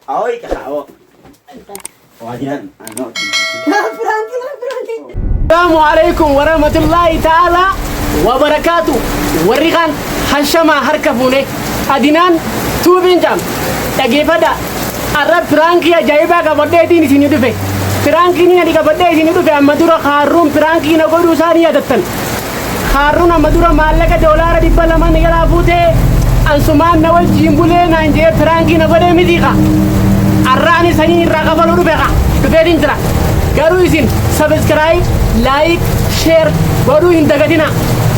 Awoi kakao. Wajinan. السلام عليكم ورحمة الله تعالى وبركاته. وريغان هشما هركفوني أدينان توبين جام تجيبدا أرب فرانكي جايبا كبدأتي نسيني دفع فرانكي نيجي كبدأتي نسيني دفع مدورة خارون فرانكي نقول وساني أدتن خارون مدورة مالك دولار دي بلما نيجا فوته أنسمان نوال جيمبولي نانجي فرانكي نقول مديكا أراني سني رغبالو دفعا دفعين جرا قالوا يزين سبسكرايب لايك شير قالوا يندقدنا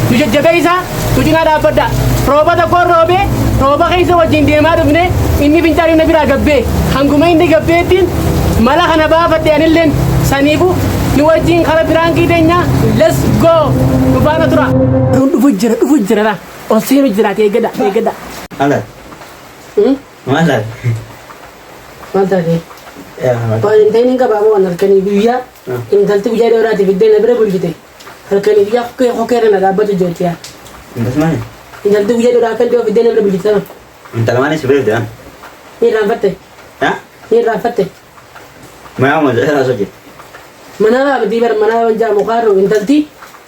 تججبيسا تجينا دابدا روبا تقول روبي روبا خيسا وجين ديما دفنه إني بنتاري نبرا قبه هنقومي إني قبهتين مالا خنبا فتيان اللين سانيبو نوجين خلا برانكي دينا let's go نبانا ترى دفجر لا أصير جرا تيجدا Alat. Malat. مالتا دي Ya. Palintain ka ba mo narkani biya in dalti biya de orati bidde na bre bulgite narkani biya ko kere na dabat jotiya Entas mana? in dalti biya de orati do bidde na bre bulgite na Entar mana sebenarnya dah? ni rafatte Ya? ni rafatte Mau saya saja. mana bidi bar mana wanja muqarro in dalti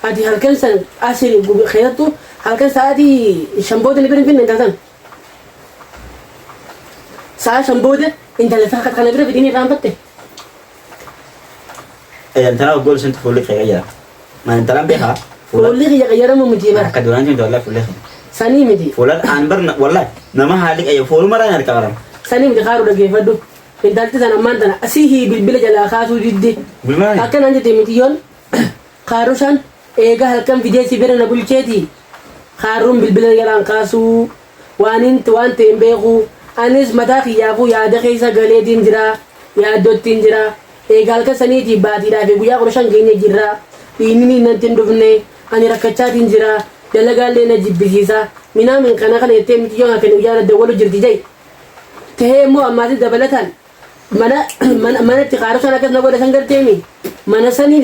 adi halkan san asiri gubi khayatu halkan saadi shambode ni bre fin intan sa shambode in dalta kana bre bidi ni rafatte Entar aku gol sentuh fulik kayak aja. Mana entar ambil والله يا غير مو مديبر Kaduran itu adalah fulik. سني مدي Fulan anbar wallah. Nama halik aja full marah yang karam. سني مدي خارو دغه فدو in dalti sana mandana asihi bilbila jala khasu didde Gimana? akan anje temitiyon kharushan ega halkan video sibere na bulcheti kharum bilbila jala khasu wanin tuwan tembehu anis madaki yabu ya da khaisa gale dinjira ya dottin jira ega halkan saniti bati da fe guya kurushan gene jirra inini nan tindufne ani rakacha dinjira dalagalle na jibbisa mina min kana kana temitiyon akan uyana da wolo jirti jay tehemo amati dabalatan mana tikharu sana kas nagoda sangar temi mana sani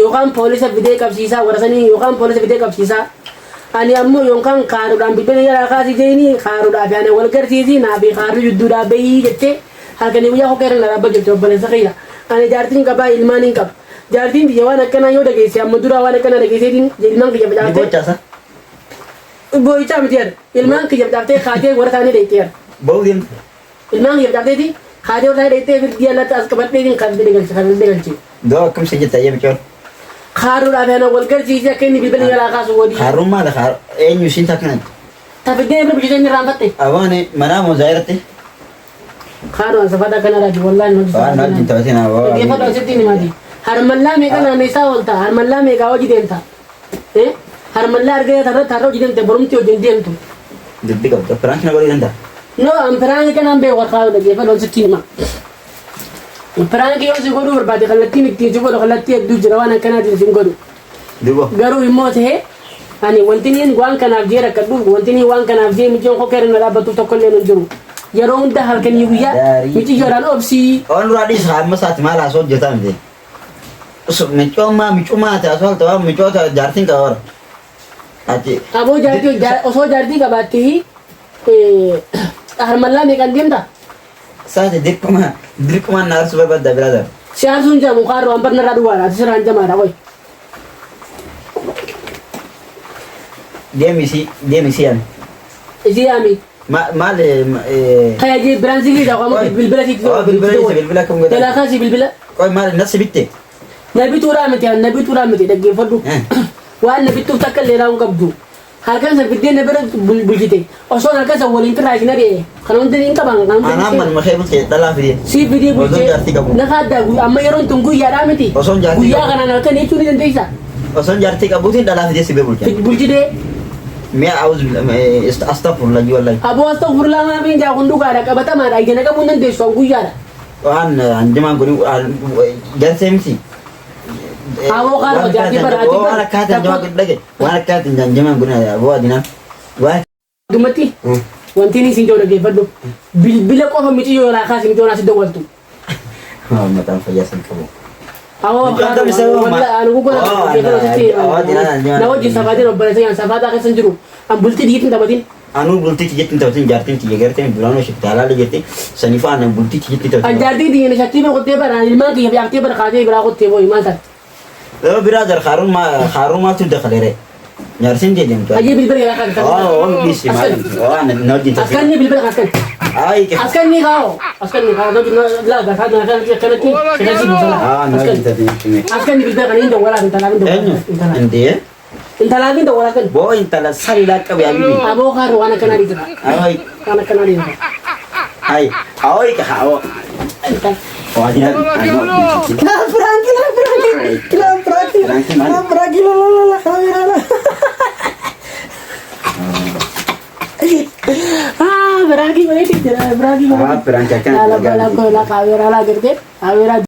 yokan polisa video kapsisa warasani yokan polisa video kapsisa ani ammo yokan kharu dan bibene yara khasi jeni kharu da bane walgar tizi na bi kharu yuddu da bayi jette halkani wiya ko keren la rabba jette bale sakhira ani jartin ka ba ilmanin ka jartin di yawana kana yo daga isi amma dura wana kana daga isi din ilman ka jabda Ini bocah sah. boy cha mitiyar ilman ka jabda te khate warasani de tiyar Bau dia. ilman ka jabda te خادي ولا ريتي في ديالات اسكبت بين خادي دغلتي Do kum saja tanya bicor. خارو لا انا والقر جيجا كني بالبني لا خاص ودي Harum mah dah. Nyusin takkan. تبي دي بيجي جاني رامبتي Awane mana mau zairati? خارو سفادا كان راجي والله Ah, nak cinta sih na. كيف لو ستيني مادي هرملا ميغا انا نيسا ولتا هرملا ميغا وجي دينتا ايه هرملا ارغي تارو جي دينتا برومتي وجي دينتو Jadi kau tu perang kena boleh anda. نو ام برانك كان ام بي وخاو ده كيف لو ستيني ما برانك يوم سيقولوا بربادي خلتي نكتي تقولوا خلتي ادو جروانا كان دي سيقولوا Dua. garu imot he ani wantini wan kana afjera kadu wantini wan kana afje mi jon ko keren la batu to kolle non juru yaro unda hal kan yuya mi ti yoran opsi On radi sama saat malah so jeta nanti. So micoma ta asal tu micota jarting kawar. Aci. abo jarti oso jarti ka batti harmalla me kan dimta Saat dir kuma nar sudah pada brother. shar sunja muqarro ambar na radu wala tisran jama koy Dia misian. isi ami Mal kaya ji branzili da ko bilbila ti Oh bilbila kamu tela kata. khasi bilbila Kau mal nasi bitte. nabi tura mati dagge fadu wa nabi tu takalle raun kabdu halkan sa bidde ne bere bulgite oso halkan sa wolin tra sina de kanon din ka bang Anak man makhebut ke dalam video. si video Oson bulgite jarti kamu. na kada amma yaron tungu yara mati Oson jarti guya kamu. kana na kan itu ni desa Oson jarti kabutin dalam video si bebul. bulgite Mia aus astagfirullah wallahi. abo astaghfirullah ma bin ja kundu ga da kabata ma da gina ka bunan de so guya da An anjama guni jansemsi. Awo kan jadi berarti oh anak kata jama lagi. Anak kata janjama guni ya bawa dina. Wah. dumati wanti ni sinjo da ge fadu bilbila ko miti yo la khasi mito na sido waltu Oh matan fajasan kamu. Mucaan bisa Anu gua na wajji safatin obbole sayang safata kesan jiru. Am bulti digitin tabatin. anu bulti tijet tawatin jartin tiye gerten bulano shitala ligeti sanifa an bulti tijet tawatin. Anjarti di ini shatti me kotte bara ilma ki yakti bara kaje bara kotte boy masa. Lo brother Harun ma tu dakhalere. Nyarsin je dem. Aje bilbil ya kan. Oh, bisi ma. Oh, ana nodi ta. Askan ni bilbil askan. Ai ke. Askan ni kau nodi la da kan kan kanati. Sekali busala. Ah, nodi ta din. Askan ni bilbil kan indo wala intalabin do. Ende. Intalabin do wala kan. Bo intala salla ka bi abi. Abo karu ana kanadi ta. Ai, Ana kanadi. ai, ai ka hawo. Oh, dia. Frankie la kamera la. Beragi boleh tidak beragi. Ah, perangkat kan. La kamera la gerde. Kamera